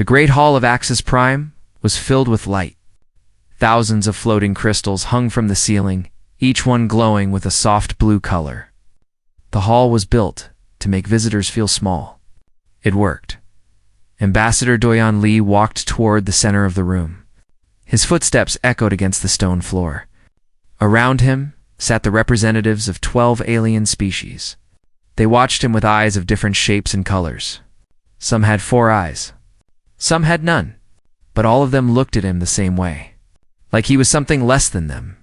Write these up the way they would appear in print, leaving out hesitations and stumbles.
The great hall of Axis Prime was filled with light. Thousands of floating crystals hung from the ceiling, each one glowing with a soft blue color. The hall was built to make visitors feel small. It worked. Ambassador Doyon Lee walked toward the center of the room. His footsteps echoed against the stone floor. Around him sat the representatives of 12 alien species. They watched him with eyes of different shapes and colors. Some had 4 eyes. Some had none. But all of them looked at him the same way, like he was something less than them.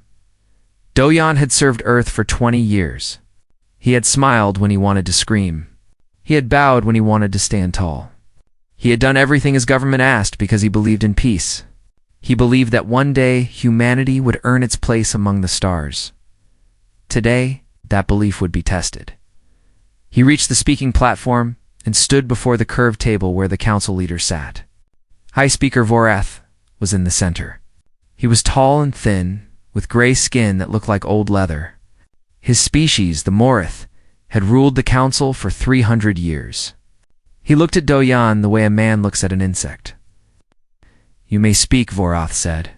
Doyon had served Earth for 20 years. He had smiled when he wanted to scream. He had bowed when he wanted to stand tall. He had done everything his government asked because he believed in peace. He believed that one day humanity would earn its place among the stars. Today, that belief would be tested. He reached the speaking platform and stood before the curved table where the council leaders sat. High Speaker Vorath was in the center. He was tall and thin, with gray skin that looked like old leather. His species, the Morith, had ruled the council for 300 years. He looked at Doyon the way a man looks at an insect. "You may speak," Vorath said.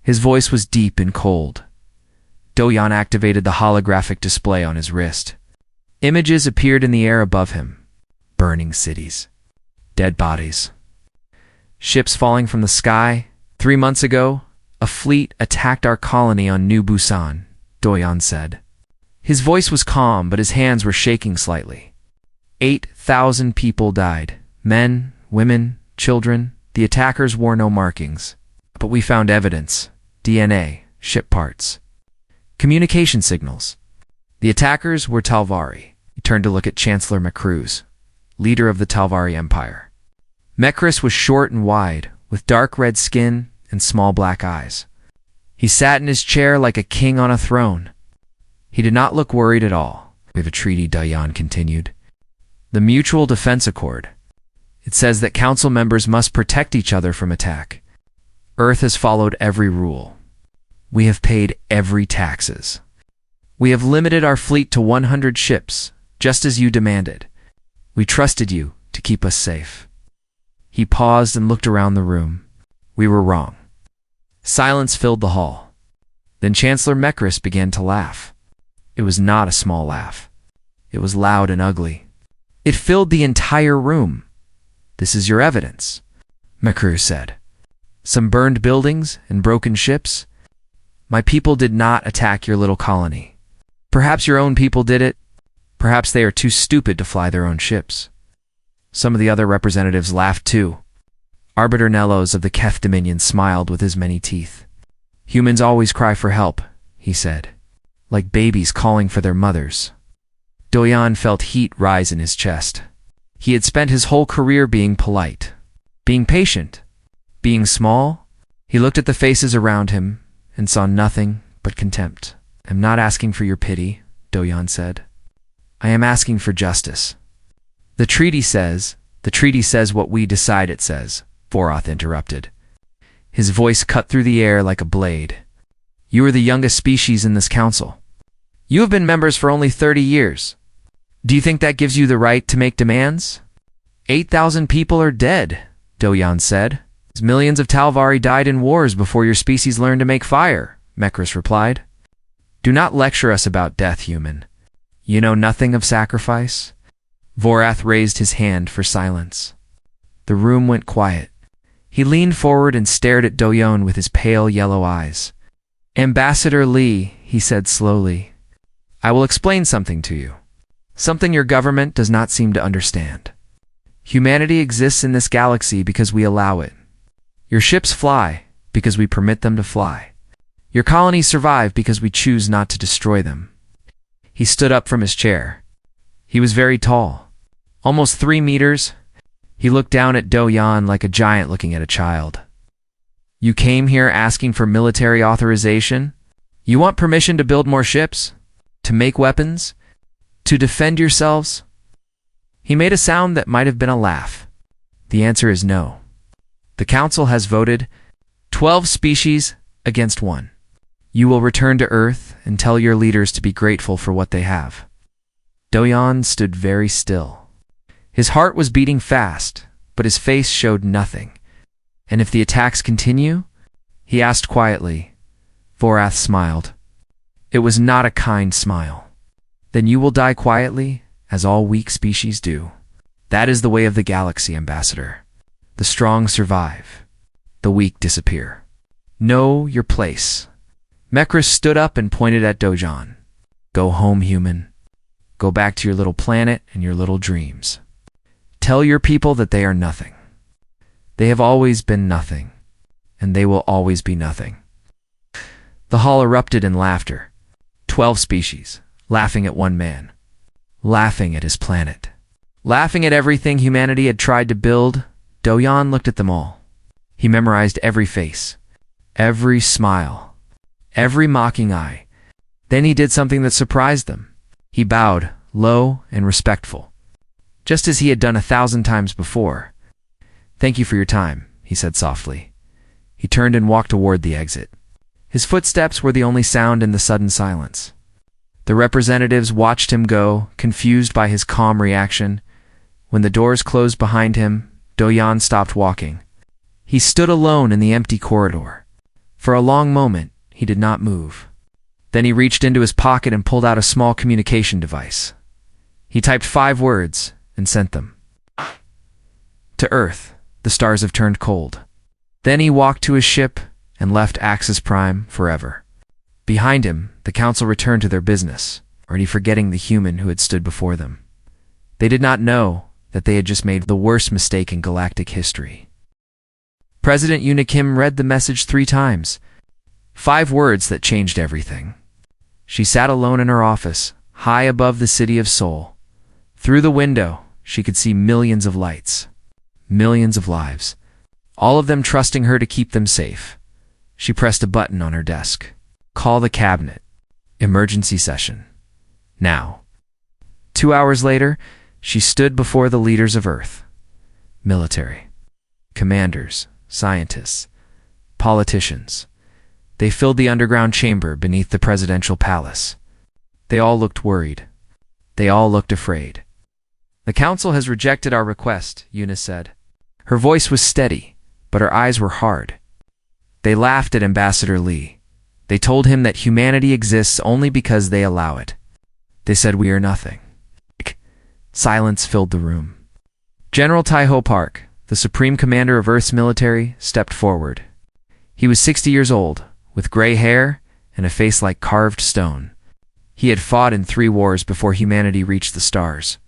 His voice was deep and cold. Doyon activated the holographic display on his wrist. Images appeared in the air above him. Burning cities. Dead bodies. Ships falling from the sky. 3 months ago, a fleet attacked our colony on New Busan, Doyon said. His voice was calm, but his hands were shaking slightly. 8,000 people died. Men, women, children. The attackers wore no markings. But we found evidence. DNA, ship parts. Communication signals. The attackers were Talvari. He turned to look at Chancellor Macruz, leader of the Talvari Empire. Mecris was short and wide, with dark red skin and small black eyes. He sat in his chair like a king on a throne. He did not look worried at all. "We have a treaty," Doyon continued. "The Mutual Defense Accord. It says that council members must protect each other from attack. Earth has followed every rule. We have paid every taxes. We have limited our fleet to 100 ships, just as you demanded. We trusted you to keep us safe." He paused and looked around the room. "We were wrong." Silence filled the hall. Then Chancellor Mecris began to laugh. It was not a small laugh. It was loud and ugly. It filled the entire room. "This is your evidence," Macruz said. "Some burned buildings and broken ships. My people did not attack your little colony. Perhaps your own people did it. Perhaps they are too stupid to fly their own ships." Some of the other representatives laughed too. Arbiter Nellos of the Keth Dominion smiled with his many teeth. "Humans always cry for help," he said, "like babies calling for their mothers." Doyon felt heat rise in his chest. He had spent his whole career being polite, being patient, being small. He looked at the faces around him and saw nothing but contempt. "I'm not asking for your pity," Doyon said. "I am asking for justice." The treaty says what we decide it says," Vorath interrupted. His voice cut through the air like a blade. "You are the youngest species in this council. You have been members for only 30 years. Do you think that gives you the right to make demands?" 8,000 people are dead," Doyon said. "Millions of Talvari died in wars before your species learned to make fire," Mecris replied. "Do not lecture us about death, human. You know nothing of sacrifice." Vorath raised his hand for silence. The room went quiet. He leaned forward and stared at Doyon with his pale yellow eyes. "Ambassador Lee," he said slowly, "I will explain something to you. Something your government does not seem to understand. Humanity exists in this galaxy because we allow it. Your ships fly because we permit them to fly. Your colonies survive because we choose not to destroy them." He stood up from his chair. He was very tall. Almost 3 meters. He looked down at Doyon like a giant looking at a child. "You came here asking for military authorization? You want permission to build more ships? To make weapons? To defend yourselves?" He made a sound that might have been a laugh. "The answer is no. The council has voted 12 species against 1. You will return to Earth and tell your leaders to be grateful for what they have." Doyon stood very still. His heart was beating fast, but his face showed nothing. "And if the attacks continue?" he asked quietly. Vorath smiled. It was not a kind smile. "Then you will die quietly, as all weak species do. That is the way of the galaxy, Ambassador. The strong survive. The weak disappear. Know your place." Mekris stood up and pointed at Dojon. "Go home, human. Go back to your little planet and your little dreams. Tell your people that they are nothing. They have always been nothing, and they will always be nothing." The hall erupted in laughter. 12 species, laughing at one man. Laughing at his planet. Laughing at everything humanity had tried to build. Dojon looked at them all. He memorized every face, every smile, every mocking eye. Then he did something that surprised them. He bowed, low and respectful, just as he had done 1,000 times before. "Thank you for your time," he said softly. He turned and walked toward the exit. His footsteps were the only sound in the sudden silence. The representatives watched him go, confused by his calm reaction. When the doors closed behind him, Dojon stopped walking. He stood alone in the empty corridor. For a long moment, he did not move. Then he reached into his pocket and pulled out a small communication device. He typed 5 words and sent them. "To Earth, the stars have turned cold." Then he walked to his ship and left Axis Prime forever. Behind him, the council returned to their business, already forgetting the human who had stood before them. They did not know that they had just made the worst mistake in galactic history. President Unikim read the message 3 times. 5 words that changed everything. She sat alone in her office, high above the city of Seoul. Through the window, she could see millions of lights, millions of lives, all of them trusting her to keep them safe. She pressed a button on her desk. "Call the cabinet. Emergency session. Now." 2 hours later, she stood before the leaders of Earth. Military, commanders, scientists, politicians. They filled the underground chamber beneath the presidential palace. They all looked worried. They all looked afraid. "The council has rejected our request," Eunice said. Her voice was steady, but her eyes were hard. They laughed at Ambassador Lee. They told him that humanity exists only because they allow it. They said we are nothing. Silence filled the room. General Taiho Park, the supreme commander of Earth's military, stepped forward. He was 60 years old, with gray hair and a face like carved stone. He had fought in 3 wars before humanity reached the stars.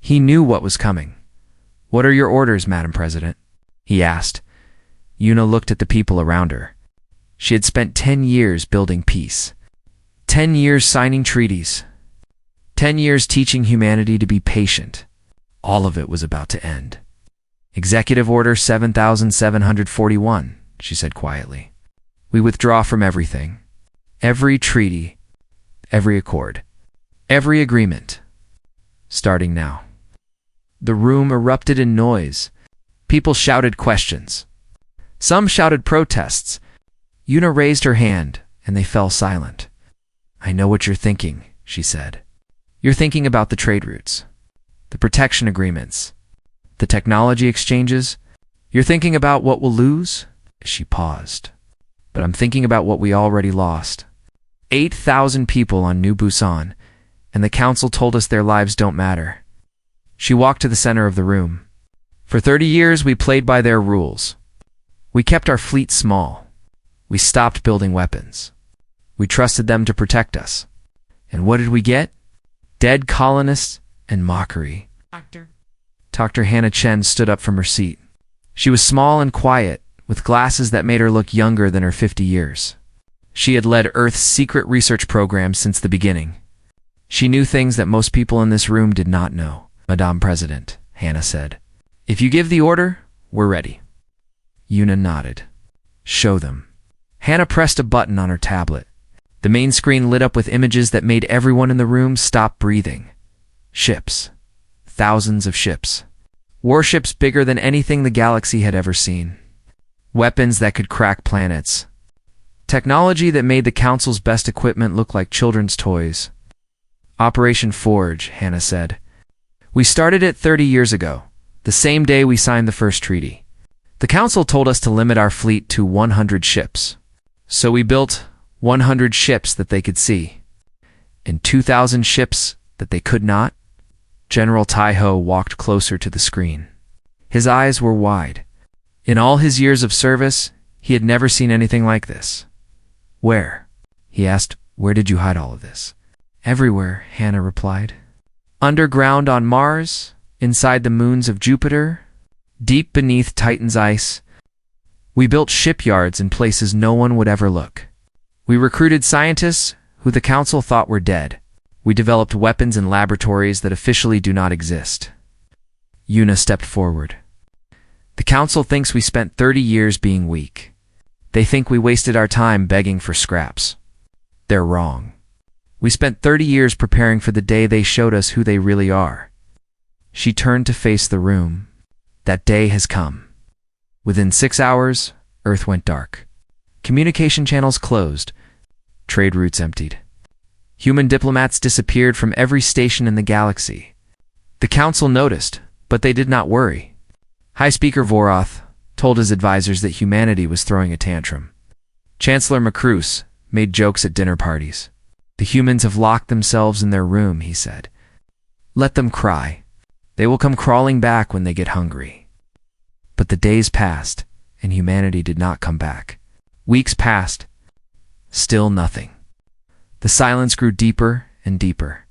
He knew what was coming. "What are your orders, Madam President?" he asked. Yuna looked at the people around her. She had spent 10 years building peace. 10 years signing treaties. 10 years teaching humanity to be patient. All of it was about to end. "Executive Order 7741, she said quietly. "We withdraw from everything. Every treaty, every accord, every agreement. Starting now." The room erupted in noise. People shouted questions. Some shouted protests. Yuna raised her hand, and they fell silent. "I know what you're thinking," she said. "You're thinking about the trade routes, the protection agreements, the technology exchanges. You're thinking about what we'll lose?" She paused. "But I'm thinking about what we already lost. 8,000 people on New Busan, and the council told us their lives don't matter." She walked to the center of the room. "For 30 years, we played by their rules. We kept our fleet small. We stopped building weapons. We trusted them to protect us. And what did we get? Dead colonists and mockery." Dr. Hannah Chen stood up from her seat. She was small and quiet, with glasses that made her look younger than her 50 years. She had led Earth's secret research program since the beginning. She knew things that most people in this room did not know. "Madame President," Hannah said, "if you give the order, we're ready." Yuna nodded. "Show them." Hannah pressed a button on her tablet. The main screen lit up with images that made everyone in the room stop breathing. Ships. Thousands of ships. Warships bigger than anything the galaxy had ever seen. Weapons that could crack planets. Technology that made the Council's best equipment look like children's toys. "Operation Forge," Hannah said. "We started it 30 years ago, the same day we signed the first treaty. The Council told us to limit our fleet to 100 ships. So we built 100 ships that they could see, and 2,000 ships that they could not. General Taiho walked closer to the screen. His eyes were wide. In all his years of service, he had never seen anything like this. Where? He asked. Where did you hide all of this? Everywhere, Hannah replied. Underground on Mars, inside the moons of Jupiter, deep beneath Titan's ice. We built shipyards in places no one would ever look. We recruited scientists who the Council thought were dead. We developed weapons in laboratories that officially do not exist. Yuna stepped forward. The Council thinks we spent 30 years being weak. They think we wasted our time begging for scraps. They're wrong. We spent 30 years preparing for the day they showed us who they really are. She turned to face the room. That day has come. Within 6 hours, Earth went dark. Communication channels closed. Trade routes emptied. Human diplomats disappeared from every station in the galaxy. The Council noticed, but they did not worry. High Speaker Voroth told his advisors that humanity was throwing a tantrum. Chancellor Macrus made jokes at dinner parties. The humans have locked themselves in their room, he said. Let them cry. They will come crawling back when they get hungry. But the days passed, and humanity did not come back. Weeks passed. Still nothing. The silence grew deeper and deeper.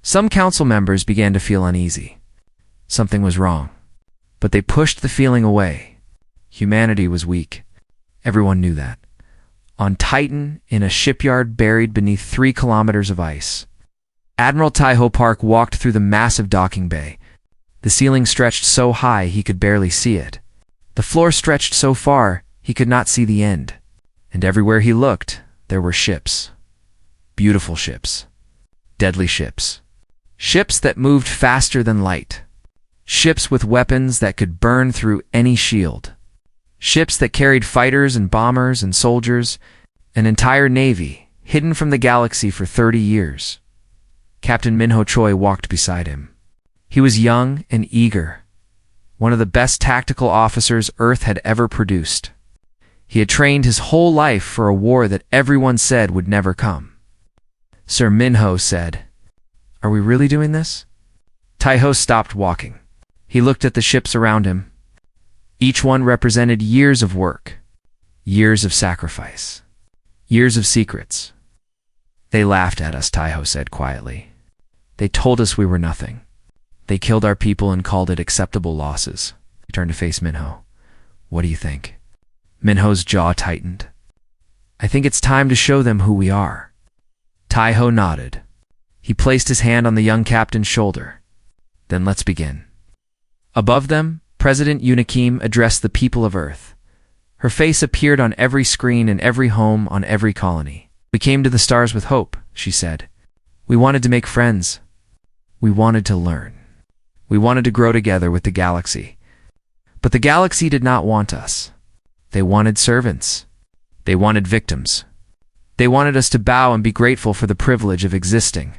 Some council members began to feel uneasy. Something was wrong. But they pushed the feeling away. Humanity was weak. Everyone knew that. On Titan, in a shipyard buried beneath 3 kilometers of ice. Admiral Taiho Park walked through the massive docking bay. The ceiling stretched so high he could barely see it. The floor stretched so far he could not see the end. And everywhere he looked, there were ships. Beautiful ships. Deadly ships. Ships that moved faster than light. Ships with weapons that could burn through any shield. Ships that carried fighters and bombers and soldiers, an entire navy, hidden from the galaxy for 30 years. Captain Minho Choi walked beside him. He was young and eager, one of the best tactical officers Earth had ever produced. He had trained his whole life for a war that everyone said would never come. Sir Minho said, "Are we really doing this?" Taiho stopped walking. He looked at the ships around him. Each one represented years of work, years of sacrifice, years of secrets. They laughed at us, Taiho said quietly. They told us we were nothing. They killed our people and called it acceptable losses. He turned to face Minho. What do you think? Minho's jaw tightened. I think it's time to show them who we are. Taiho nodded. He placed his hand on the young captain's shoulder. Then let's begin. Above them, President Unikim addressed the people of Earth. Her face appeared on every screen in every home on every colony. We came to the stars with hope, she said. We wanted to make friends. We wanted to learn. We wanted to grow together with the galaxy. But the galaxy did not want us. They wanted servants. They wanted victims. They wanted us to bow and be grateful for the privilege of existing.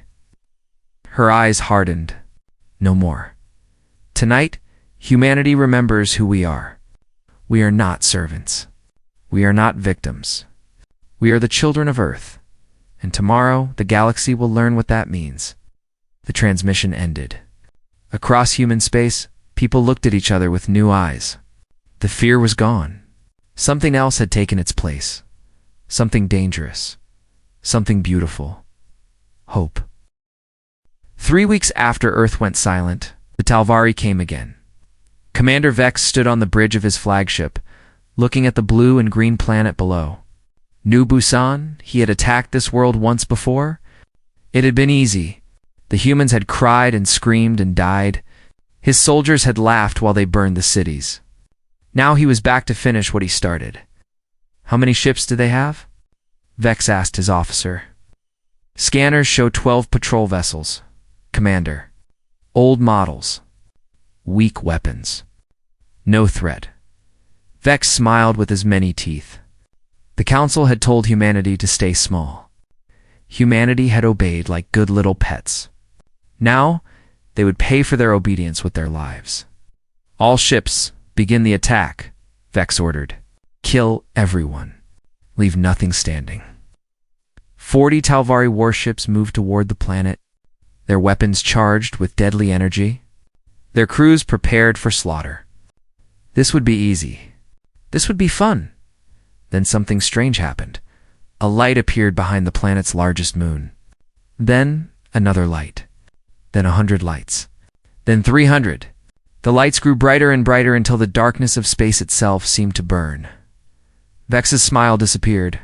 Her eyes hardened. No more. Tonight, humanity remembers who we are. We are not servants. We are not victims. We are the children of Earth. And tomorrow, the galaxy will learn what that means. The transmission ended. Across human space, people looked at each other with new eyes. The fear was gone. Something else had taken its place. Something dangerous. Something beautiful. Hope. 3 weeks after Earth went silent, the Talvari came again. Commander Vex stood on the bridge of his flagship, looking at the blue and green planet below. New Busan, he had attacked this world once before. It had been easy. The humans had cried and screamed and died. His soldiers had laughed while they burned the cities. Now he was back to finish what he started. How many ships do they have? Vex asked his officer. Scanners show 12 patrol vessels. Commander. Old models. Weak weapons. No threat. Vex smiled with his many teeth. The Council had told humanity to stay small. Humanity had obeyed like good little pets. Now, they would pay for their obedience with their lives. All ships, begin the attack, Vex ordered. Kill everyone. Leave nothing standing. 40 Talvari warships moved toward the planet, their weapons charged with deadly energy, their crews prepared for slaughter. This would be easy. This would be fun. Then something strange happened. A light appeared behind the planet's largest moon. Then another light. Then 100 lights. Then 300. The lights grew brighter and brighter until the darkness of space itself seemed to burn. Vex's smile disappeared.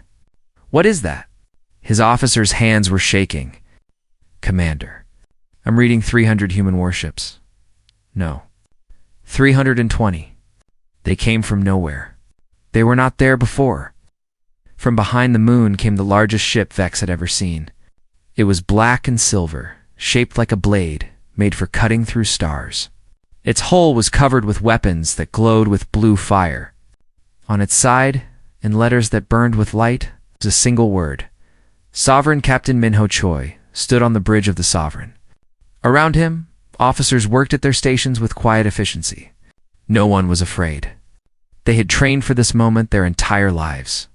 What is that? His officer's hands were shaking. Commander, I'm reading 300 human warships. No. 320. They came from nowhere. They were not there before. From behind the moon came the largest ship Vex had ever seen. It was black and silver, shaped like a blade, made for cutting through stars. Its hull was covered with weapons that glowed with blue fire. On its side, in letters that burned with light, was a single word. Sovereign Captain Minho Choi stood on the bridge of the Sovereign. Around him, officers worked at their stations with quiet efficiency. No one was afraid. They had trained for this moment their entire lives.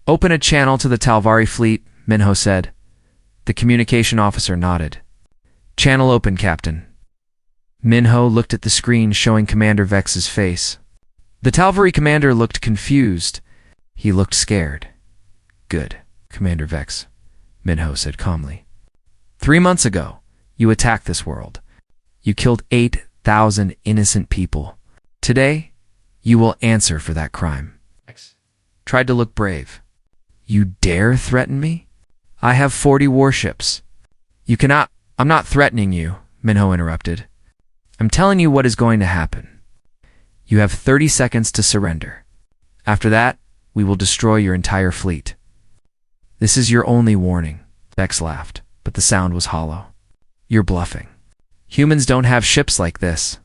Open a channel to the Talvari fleet, Minho said. The communication officer nodded. Channel open, Captain. Minho looked at the screen showing Commander Vex's face. The Talvari commander looked confused. He looked scared. Good, Commander Vex, Minho said calmly. 3 months ago, you attacked this world. You killed 8,000 innocent people. Today, you will answer for that crime. Tried to look brave. You dare threaten me? I have 40 warships. You cannot— I'm not threatening you, Minho interrupted. I'm telling you what is going to happen. You have 30 seconds to surrender. After that, we will destroy your entire fleet. This is your only warning, Vex laughed, but the sound was hollow. You're bluffing. Humans don't have ships like this.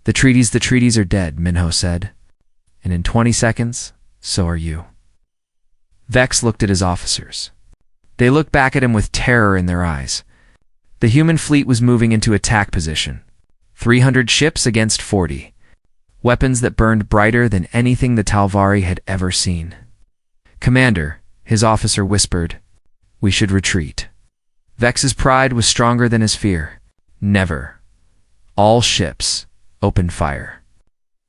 The treaties are dead, Minho said. And in 20 seconds, so are you. Vex looked at his officers. They looked back at him with terror in their eyes. The human fleet was moving into attack position. 300 ships against 40. Weapons that burned brighter than anything the Talvari had ever seen. Commander, his officer whispered, we should retreat. Vex's pride was stronger than his fear. Never. All ships, open fire.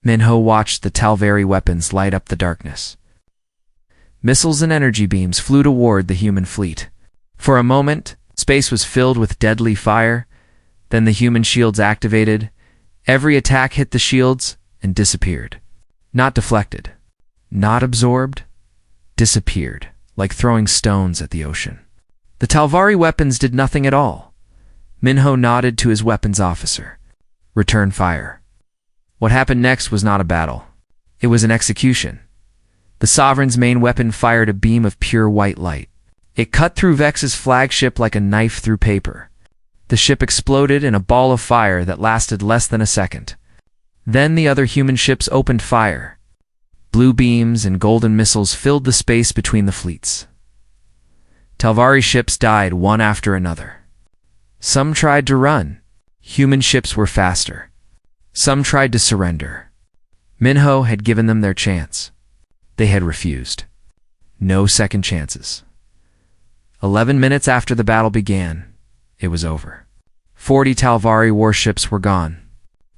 Minho watched the Talvari weapons light up the darkness. Missiles and energy beams flew toward the human fleet. For a moment, space was filled with deadly fire. Then the human shields activated. Every attack hit the shields and disappeared. Not deflected. Not absorbed. Disappeared, like throwing stones at the ocean. The Talvari weapons did nothing at all. Minho nodded to his weapons officer. Return fire. What happened next was not a battle. It was an execution. The Sovereign's main weapon fired a beam of pure white light. It cut through Vex's flagship like a knife through paper. The ship exploded in a ball of fire that lasted less than a second. Then the other human ships opened fire. Blue beams and golden missiles filled the space between the fleets. Talvari ships died one after another. Some tried to run. Human ships were faster. Some tried to surrender. Minho had given them their chance. They had refused. No second chances. 11 minutes after the battle began, it was over. 40 Talvari warships were gone,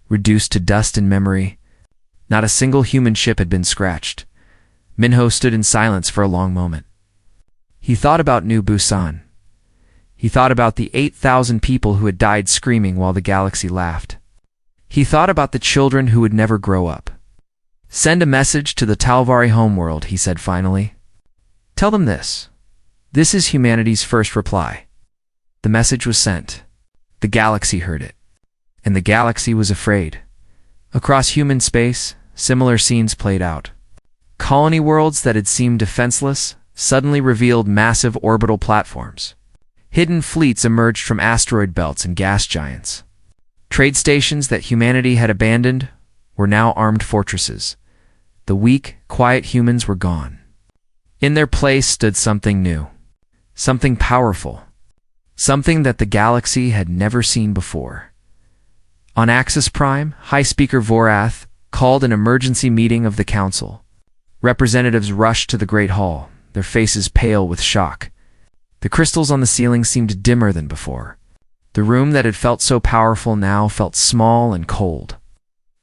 reduced to dust and memory. Not a single human ship had been scratched. Minho stood in silence for a long moment. He thought about New Busan. He thought about the 8,000 people who had died screaming while the galaxy laughed. He thought about the children who would never grow up. Send a message to the Talvari homeworld, he said finally. Tell them this. This is humanity's first reply. The message was sent. The galaxy heard it. And the galaxy was afraid. Across human space, similar scenes played out. Colony worlds that had seemed defenseless suddenly revealed massive orbital platforms. Hidden fleets emerged from asteroid belts and gas giants. Trade stations that humanity had abandoned were now armed fortresses. The weak, quiet humans were gone. In their place stood something new. Something powerful. Something that the galaxy had never seen before. On Axis Prime, High Speaker Vorath called an emergency meeting of the council. Representatives rushed to the Great Hall, their faces pale with shock. The crystals on the ceiling seemed dimmer than before. The room that had felt so powerful now felt small and cold.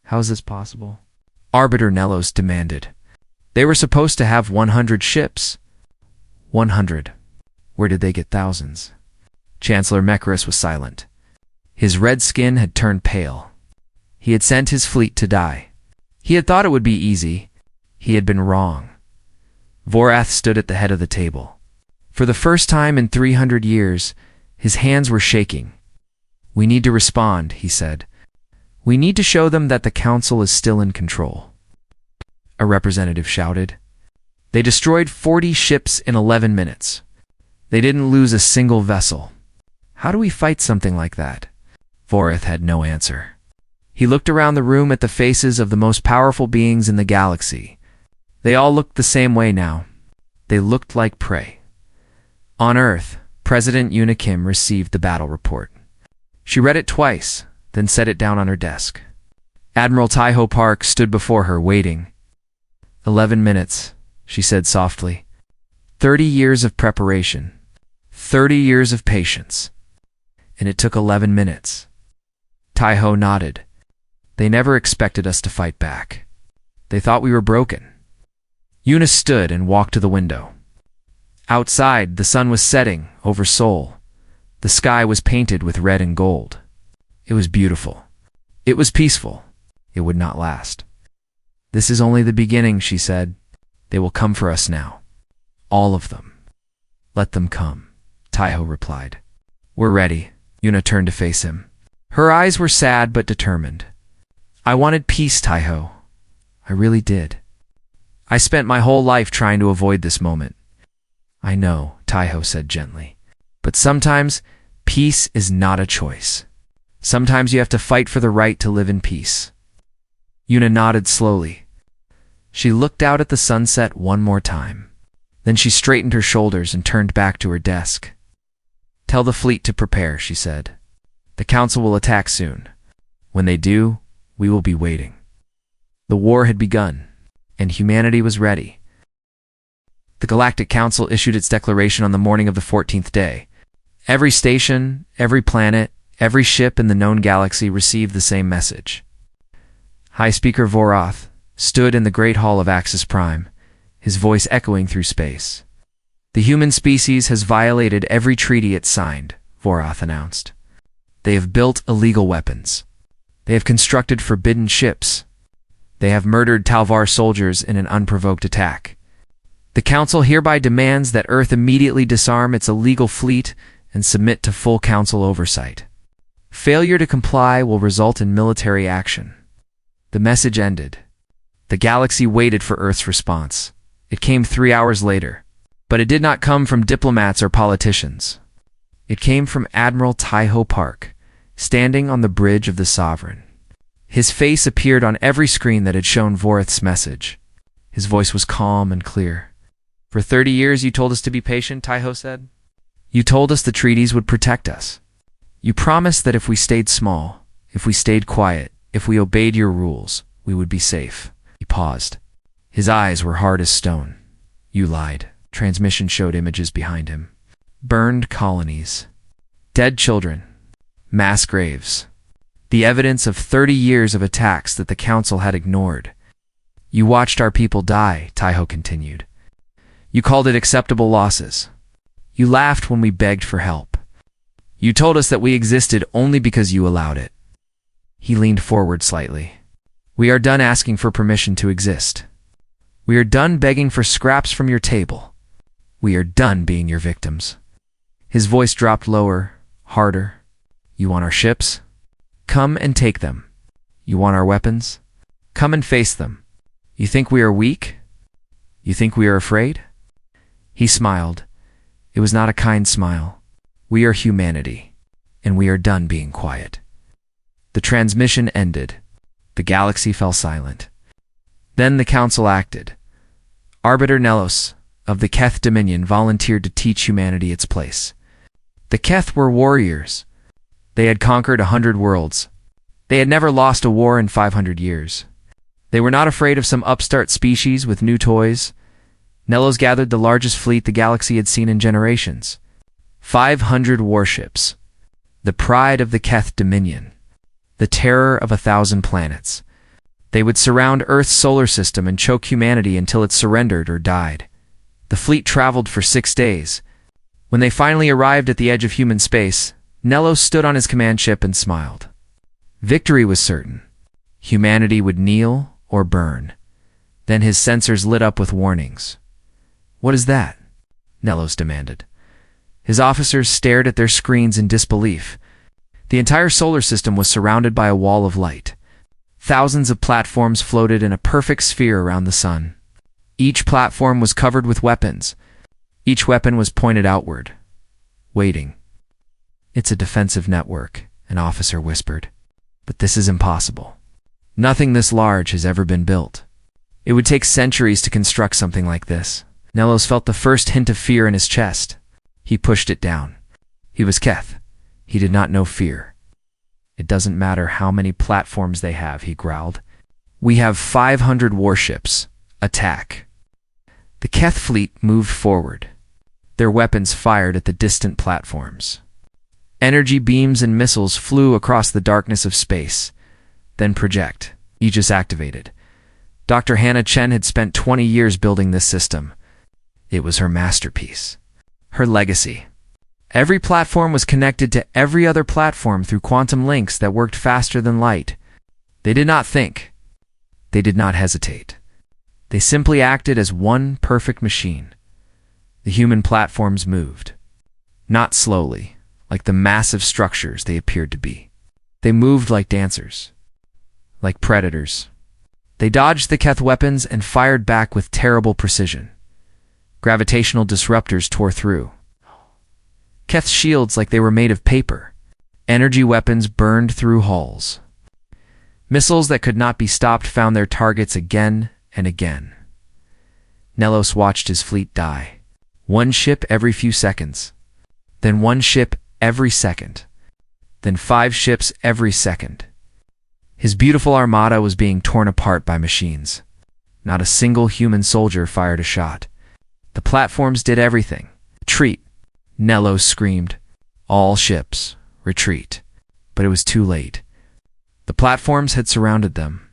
How is this possible? Arbiter Nellos demanded. They were supposed to have 100 ships. 100. Where did they get thousands? Chancellor Mechorus was silent. His red skin had turned pale. He had sent his fleet to die. He had thought it would be easy. He had been wrong. Vorath stood at the head of the table. For the first time in 300 years, his hands were shaking. "We need to respond," he said. "We need to show them that the council is still in control." A representative shouted. "They destroyed 40 ships in 11 minutes. They didn't lose a single vessel. How do we fight something like that?" Vorath had no answer. He looked around the room at the faces of the most powerful beings in the galaxy. They all looked the same way now. They looked like prey. On Earth, President Yuna Kim received the battle report. She read it twice, then set it down on her desk. Admiral Taiho Park stood before her, waiting. 11 minutes, she said softly. 30 years of preparation. 30 years of patience. And it took 11 minutes. Taiho nodded. They never expected us to fight back. They thought we were broken. Yuna stood and walked to the window. Outside, the sun was setting over Seoul. The sky was painted with red and gold. It was beautiful. It was peaceful. It would not last. "This is only the beginning," she said. "They will come for us now. All of them." "Let them come," Taiho replied. "We're ready." Yuna turned to face him. Her eyes were sad but determined. "I wanted peace, Taiho. I really did. I spent my whole life trying to avoid this moment." "I know," Taiho said gently. "But sometimes peace is not a choice. Sometimes you have to fight for the right to live in peace." Yuna nodded slowly. She looked out at the sunset one more time. Then she straightened her shoulders and turned back to her desk. "Tell the fleet to prepare," she said. "The council will attack soon. When they do, we will be waiting." The war had begun, and humanity was ready. The Galactic Council issued its declaration on the morning of the 14th day. Every station, every planet, every ship in the known galaxy received the same message. High Speaker Vorath stood in the Great Hall of Axis Prime, his voice echoing through space. "The human species has violated every treaty it signed," Vorath announced. "They have built illegal weapons. They have constructed forbidden ships. They have murdered Talvar soldiers in an unprovoked attack. The Council hereby demands that Earth immediately disarm its illegal fleet and submit to full Council oversight. Failure to comply will result in military action." The message ended. The galaxy waited for Earth's response. It came 3 hours later, but it did not come from diplomats or politicians. It came from Admiral Taiho Park, standing on the bridge of the Sovereign. His face appeared on every screen that had shown Vorath's message. His voice was calm and clear. "For 30 years you told us to be patient," Taiho said. "You told us the treaties would protect us. You promised that if we stayed small, if we stayed quiet, if we obeyed your rules, we would be safe." He paused. His eyes were hard as stone. "You lied." Transmission showed images behind him. Burned colonies. Dead children. Mass graves. The evidence of 30 years of attacks that the Council had ignored. "You watched our people die," Taiho continued. "You called it acceptable losses. You laughed when we begged for help. You told us that we existed only because you allowed it." He leaned forward slightly. "We are done asking for permission to exist. We are done begging for scraps from your table. We are done being your victims." His voice dropped lower, harder. "You want our ships? Come and take them. You want our weapons? Come and face them. You think we are weak? You think we are afraid?" He smiled. It was not a kind smile. "We are humanity, and we are done being quiet." The transmission ended. The galaxy fell silent. Then the Council acted. Arbiter Nellos of the Keth Dominion volunteered to teach humanity its place. The Keth were warriors. They had conquered 100 worlds. They had never lost a war in 500 years. They were not afraid of some upstart species with new toys. Nellos gathered the largest fleet the galaxy had seen in generations. 500 warships. The pride of the Keth Dominion. The terror of 1,000 planets. They would surround Earth's solar system and choke humanity until it surrendered or died. The fleet traveled for 6 days. When they finally arrived at the edge of human space, Nellos stood on his command ship and smiled. Victory was certain. Humanity would kneel or burn. Then his sensors lit up with warnings. "What is that?" Nellos demanded. His officers stared at their screens in disbelief. The entire solar system was surrounded by a wall of light. Thousands of platforms floated in a perfect sphere around the sun. Each platform was covered with weapons. Each weapon was pointed outward, waiting. "It's a defensive network," an officer whispered. "But this is impossible. Nothing this large has ever been built. It would take centuries to construct something like this." Nellos felt the first hint of fear in his chest. He pushed it down. He was Keth. He did not know fear. "It doesn't matter how many platforms they have," he growled. "We have 500 warships. Attack." The Keth fleet moved forward. Their weapons fired at the distant platforms. Energy beams and missiles flew across the darkness of space. Then project. Aegis activated. Dr. Hannah Chen had spent 20 years building this system. It was her masterpiece. Her legacy. Every platform was connected to every other platform through quantum links that worked faster than light. They did not think. They did not hesitate. They simply acted as one perfect machine. The human platforms moved. Not slowly, like the massive structures they appeared to be. They moved like dancers. Like predators. They dodged the Keth weapons and fired back with terrible precision. Gravitational disruptors tore through. Keth's shields like they were made of paper. Energy weapons burned through hulls. Missiles that could not be stopped found their targets again and again. Nellos watched his fleet die. One ship every few seconds. Then one ship every second. Then 5 ships every second. His beautiful armada was being torn apart by machines. Not a single human soldier fired a shot. The platforms did everything. "Retreat!" Nellos screamed. "All ships, retreat." But it was too late. The platforms had surrounded them.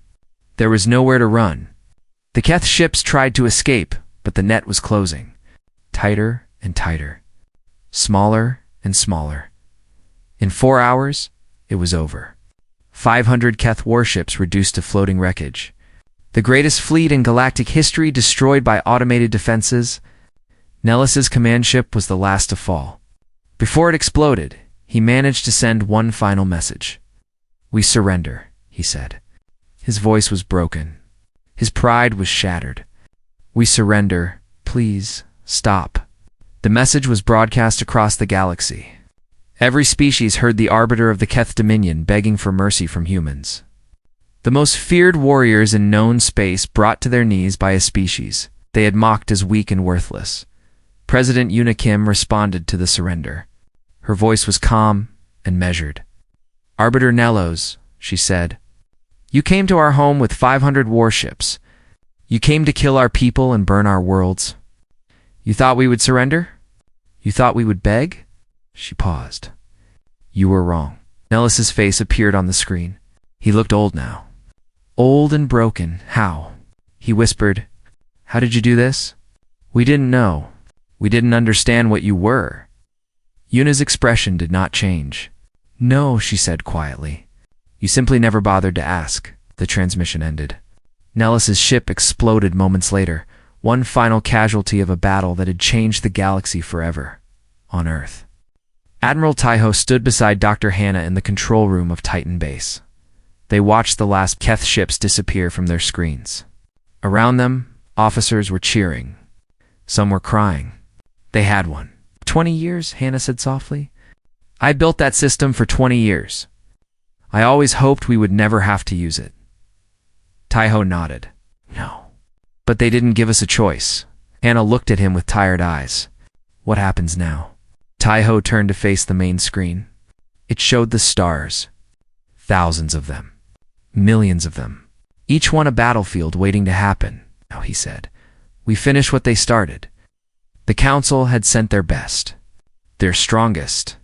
There was nowhere to run. The Keth ships tried to escape, but the net was closing. Tighter and tighter. Smaller and smaller. In 4 hours, it was over. 500 Keth warships reduced to floating wreckage. The greatest fleet in galactic history destroyed by automated defenses. Nellos's command ship was the last to fall. Before it exploded, he managed to send one final message. "We surrender," he said. His voice was broken. His pride was shattered. "We surrender. Please, stop." The message was broadcast across the galaxy. Every species heard the arbiter of the Keth Dominion begging for mercy from humans. The most feared warriors in known space brought to their knees by a species they had mocked as weak and worthless. President Yuna Kim responded to the surrender. Her voice was calm and measured. "Arbiter Nellos," she said, "you came to our home with 500 warships. You came to kill our people and burn our worlds. You thought we would surrender? You thought we would beg?" She paused. "You were wrong." Nellos's face appeared on the screen. He looked old now. Old and broken. "How?" He whispered. "How did you do this?" "We didn't know. We didn't understand what you were." Yuna's expression did not change. "No," she said quietly. "You simply never bothered to ask." The transmission ended. Nellos's ship exploded moments later, one final casualty of a battle that had changed the galaxy forever. On Earth. Admiral Taiho stood beside Dr. Hannah in the control room of Titan Base. They watched the last Keth ships disappear from their screens. Around them, officers were cheering. Some were crying. They had won. 20 years, Hannah said softly. "I built that system for 20 years. I always hoped we would never have to use it." Taiho nodded. "No. But they didn't give us a choice." Hannah looked at him with tired eyes. "What happens now?" Taiho turned to face the main screen. It showed the stars. Thousands of them. Millions of them. Each one a battlefield waiting to happen. Now, he said, we finish what they started. The council had sent their best, their strongest,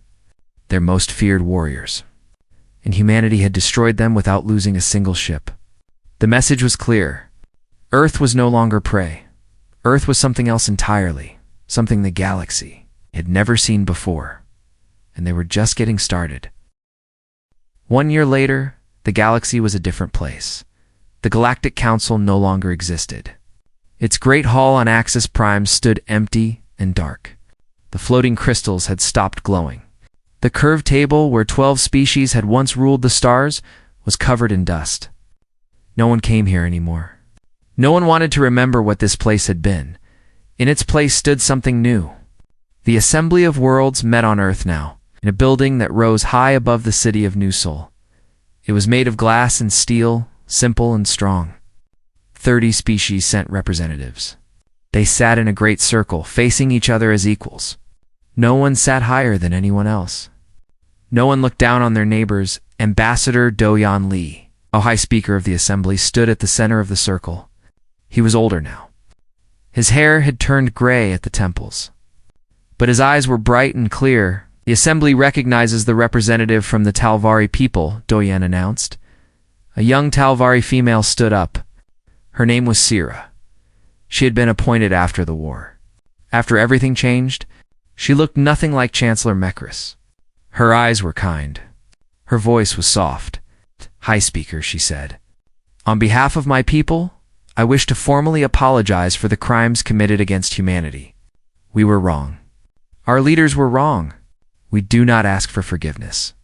their most feared warriors. And humanity had destroyed them without losing a single ship. The message was clear. Earth was no longer prey. Earth was something else entirely, something the galaxy had never seen before. And they were just getting started. 1 year later, the galaxy was a different place. The Galactic Council no longer existed. Its great hall on Axis Prime stood empty and dark. The floating crystals had stopped glowing. The curved table where 12 species had once ruled the stars was covered in dust. No one came here anymore. No one wanted to remember what this place had been. In its place stood something new. The Assembly of Worlds met on Earth now, in a building that rose high above the city of New Sol. It was made of glass and steel, simple and strong. 30 species sent representatives. They sat in a great circle, facing each other as equals. No one sat higher than anyone else. No one looked down on their neighbors. Ambassador Do-Yan Lee, a high speaker of the assembly, stood at the center of the circle. He was older now. His hair had turned gray at the temples. But his eyes were bright and clear. The assembly recognizes the representative from the Talvari people, Do-Yan announced. A young Talvari female stood up. Her name was Sira. She had been appointed after the war. After everything changed, she looked nothing like Chancellor Mekris. Her eyes were kind. Her voice was soft. High Speaker, she said. On behalf of my people, I wish to formally apologize for the crimes committed against humanity. We were wrong. Our leaders were wrong. We do not ask for forgiveness.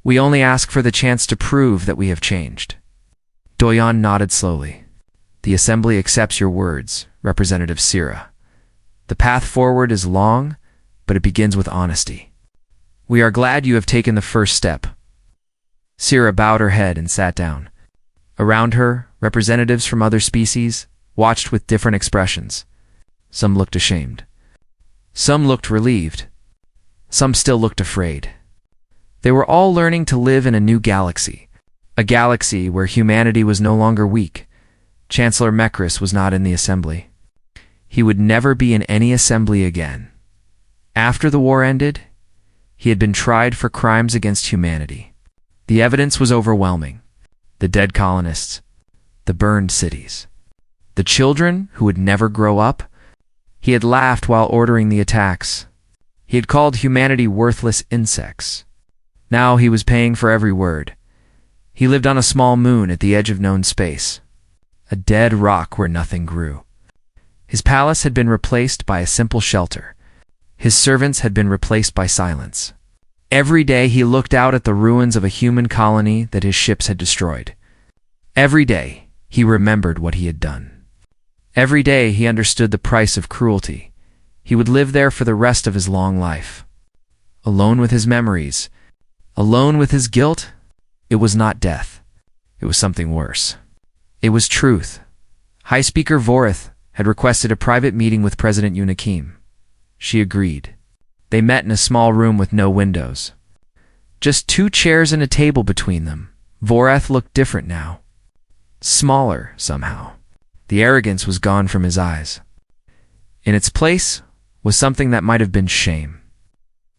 We only ask for the chance to prove that we have changed. Do-Yan nodded slowly. The assembly accepts your words, Representative Sira. The path forward is long, but it begins with honesty. We are glad you have taken the first step. Sira bowed her head and sat down. Around her, representatives from other species watched with different expressions. Some looked ashamed. Some looked relieved. Some still looked afraid. They were all learning to live in a new galaxy, a galaxy where humanity was no longer weak. Chancellor Mekris was not in the assembly. He would never be in any assembly again. After the war ended, he had been tried for crimes against humanity. The evidence was overwhelming. The dead colonists, the burned cities, the children who would never grow up. He had laughed while ordering the attacks. He had called humanity worthless insects. Now he was paying for every word. He lived on a small moon at the edge of known space, a dead rock where nothing grew. His palace had been replaced by a simple shelter. His servants had been replaced by silence. Every day he looked out at the ruins of a human colony that his ships had destroyed. Every day he remembered what he had done. Every day he understood the price of cruelty. He would live there for the rest of his long life. Alone with his memories, alone with his guilt. It was not death. It was something worse. It was truth. High Speaker Vorith had requested a private meeting with President Yunakim. She agreed. They met in a small room with no windows. Just 2 chairs and a table between them. Vorith looked different now. Smaller, somehow. The arrogance was gone from his eyes. In its place was something that might have been shame.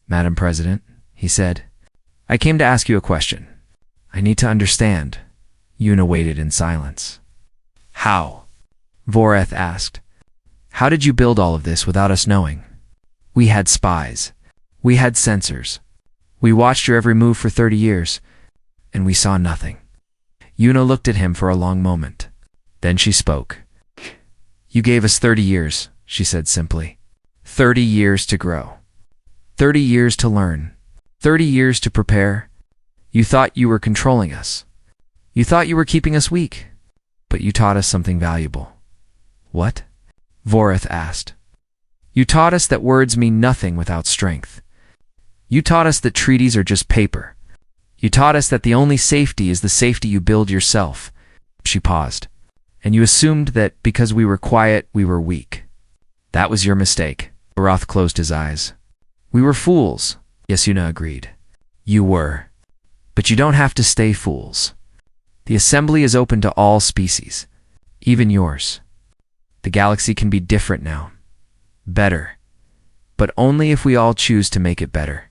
Madam President, he said, I came to ask you a question. I need to understand. Yuna waited in silence. How? Vorith asked. How did you build all of this without us knowing? We had spies. We had sensors. We watched your every move for 30 years, and we saw nothing. Yuna looked at him for a long moment. Then she spoke. You gave us 30 years, she said simply. 30 years to grow. 30 years to learn. 30 years to prepare. You thought you were controlling us. You thought you were keeping us weak. But you taught us something valuable. What? Vorith asked. You taught us that words mean nothing without strength. You taught us that treaties are just paper. You taught us that the only safety is the safety you build yourself. She paused. And you assumed that because we were quiet, we were weak. That was your mistake. Vorith closed his eyes. We were fools. Yes, Yuna agreed. You were. But you don't have to stay fools. The assembly is open to all species, even yours. The galaxy can be different now. Better. But only if we all choose to make it better.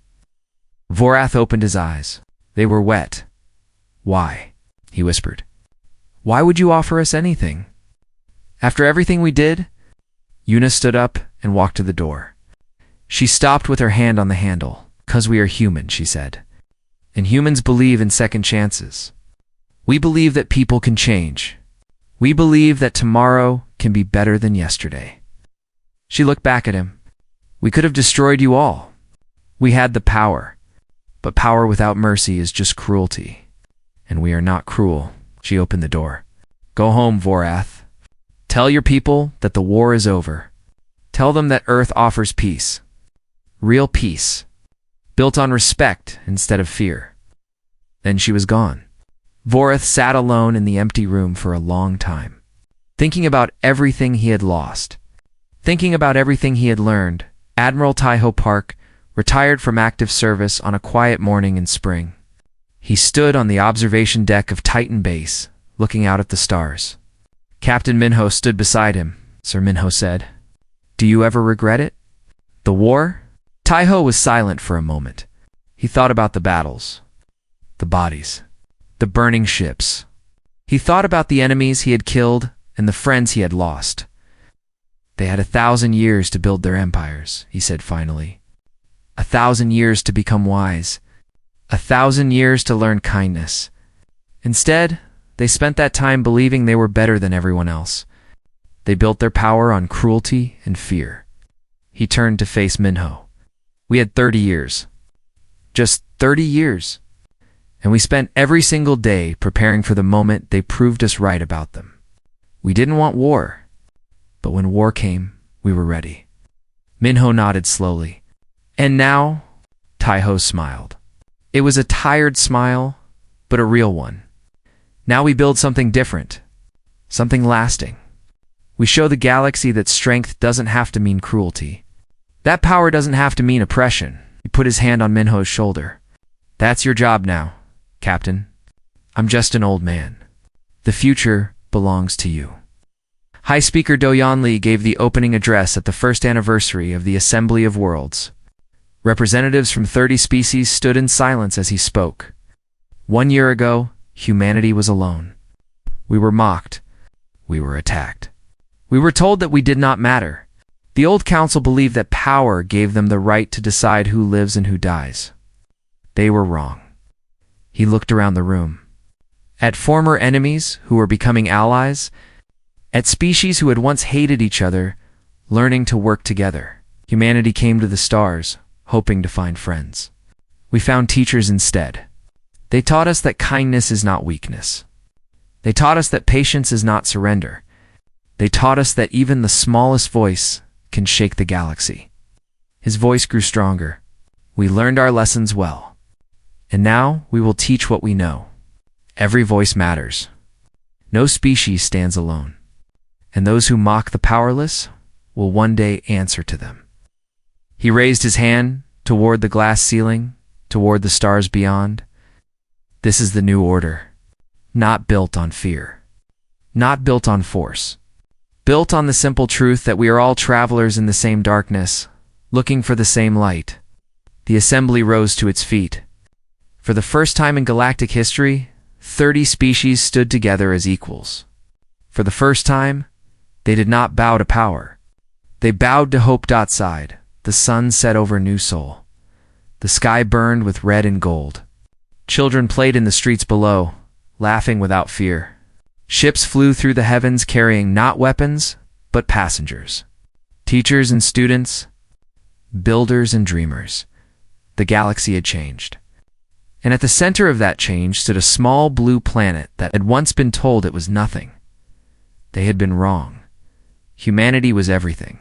Vorath opened his eyes. They were wet. Why? He whispered. Why would you offer us anything? After everything we did? Una stood up and walked to the door. She stopped with her hand on the handle. "'Cause we are human," she said. "And humans believe in second chances. We believe that people can change. We believe that tomorrow can be better than yesterday." She looked back at him. "We could have destroyed you all. We had the power. But power without mercy is just cruelty. And we are not cruel." She opened the door. "Go home, Vorath. Tell your people that the war is over. Tell them that Earth offers peace. Real peace. Built on respect instead of fear." Then she was gone. Vorath sat alone in the empty room for a long time, thinking about everything he had lost, thinking about everything he had learned. Admiral Taiho Park retired from active service on a quiet morning in spring. He stood on the observation deck of Titan Base, looking out at the stars. Captain Minho stood beside him. Sir Minho said, "Do you ever regret it? The war?" Taiho was silent for a moment. He thought about the battles, the bodies, the burning ships. He thought about the enemies he had killed and the friends he had lost. "They had 1,000 years to build their empires," he said finally. 1,000 years to become wise. 1,000 years to learn kindness. Instead, they spent that time believing they were better than everyone else. They built their power on cruelty and fear. He turned to face Minho. "We had 30 years. Just 30 years. And we spent every single day preparing for the moment they proved us right about them. We didn't want war. But when war came, we were ready." Minho nodded slowly. "And now?" Taiho smiled. It was a tired smile, but a real one. "Now we build something different. Something lasting. We show the galaxy that strength doesn't have to mean cruelty. That power doesn't have to mean oppression." He put his hand on Minho's shoulder. "That's your job now, Captain. I'm just an old man. The future belongs to you." High Speaker Do Yanli gave the opening address at the first anniversary of the Assembly of Worlds. Representatives from 30 species stood in silence as he spoke. 1 year ago, humanity was alone. We were mocked. We were attacked. We were told that we did not matter. The old council believed that power gave them the right to decide who lives and who dies. They were wrong. He looked around the room. At former enemies who were becoming allies, at species who had once hated each other, learning to work together. Humanity came to the stars, hoping to find friends. We found teachers instead. They taught us that kindness is not weakness. They taught us that patience is not surrender. They taught us that even the smallest voice can shake the galaxy. His voice grew stronger. We learned our lessons well. And now we will teach what we know. Every voice matters. No species stands alone. And those who mock the powerless will one day answer to them. He raised his hand toward the glass ceiling, toward the stars beyond. This is the new order. Not built on fear. Not built on force. Built on the simple truth that we are all travelers in the same darkness, looking for the same light. The assembly rose to its feet. For the first time in galactic history, 30 species stood together as equals. For the first time, they did not bow to power. They bowed to hope. Side. The sun set over New Sol. The sky burned with red and gold. Children played in the streets below, laughing without fear. Ships flew through the heavens carrying not weapons, but passengers. Teachers and students, builders and dreamers. The galaxy had changed. And at the center of that change stood a small blue planet that had once been told it was nothing. They had been wrong. Humanity was everything.